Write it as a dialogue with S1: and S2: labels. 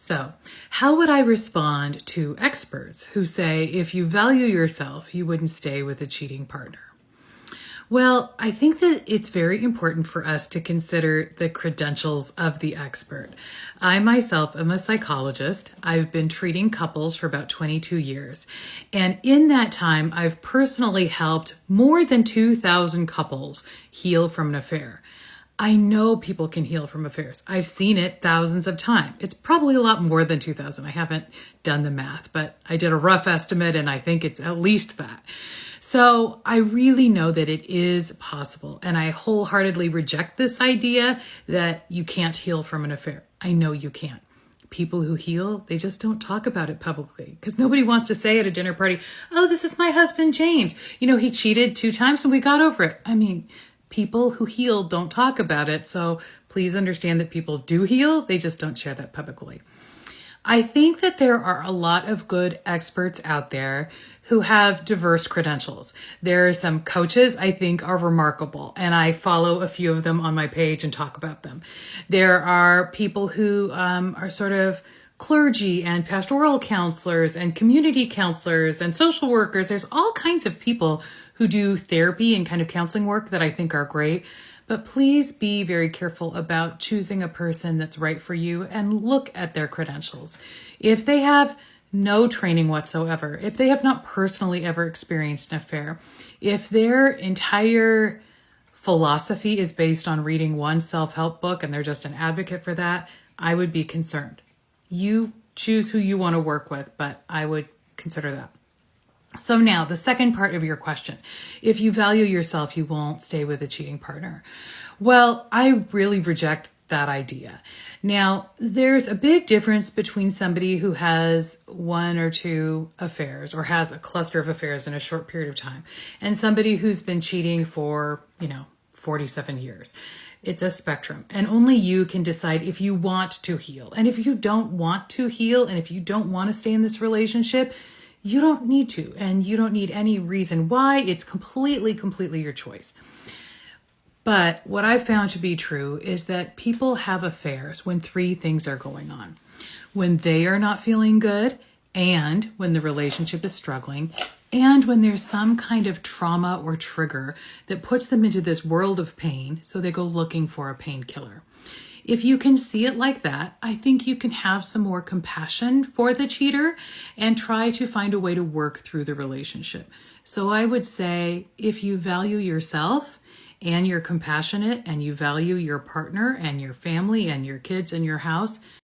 S1: So, how would I respond to experts who say if you value yourself, you wouldn't stay with a cheating partner? Well, I think that it's very important for us to consider the credentials of the expert. I myself am a psychologist. I've been treating couples for about 22 years. And in that time, I've personally helped more than 2,000 couples heal from an affair. I know people can heal from affairs. I've seen it thousands of times. It's probably a lot more than 2,000. I haven't done the math, but I did a rough estimate and I think it's at least that. So I really know that it is possible. And I wholeheartedly reject this idea that you can't heal from an affair. I know you can't. People who heal, they just don't talk about it publicly because nobody wants to say at a dinner party, oh, this is my husband, James. He cheated 2 times and we got over it. I mean, people who heal don't talk about it. So please understand that people do heal. They just don't share that publicly. I think that there are a lot of good experts out there who have diverse credentials. There are some coaches I think are remarkable, and I follow a few of them on my page and talk about them. There are people who are sort of clergy and pastoral counselors and community counselors and social workers. There's all kinds of people who do therapy and kind of counseling work that I think are great. But please be very careful about choosing a person that's right for you and look at their credentials. If they have no training whatsoever, if they have not personally ever experienced an affair, if their entire philosophy is based on reading one self-help book and they're just an advocate for that, I would be concerned. You choose who you want to work with, but I would consider that. So now the second part of your question, if you value yourself, you won't stay with a cheating partner. Well, I really reject that idea. Now, there's a big difference between somebody who has 1 or 2 affairs or has a cluster of affairs in a short period of time and somebody who's been cheating for, 47 years. It's a spectrum, and only you can decide if you want to heal. And if you don't want to heal and if you don't want to stay in this relationship, you don't need to, and you don't need any reason why. It's completely your choice. But what I've found to be true is that people have affairs when 3 things are going on. When they are not feeling good, and when the relationship is struggling, and when there's some kind of trauma or trigger that puts them into this world of pain, so they go looking for a painkiller. If you can see it like that, I think you can have some more compassion for the cheater and try to find a way to work through the relationship. So I would say if you value yourself and you're compassionate and you value your partner and your family and your kids and your house,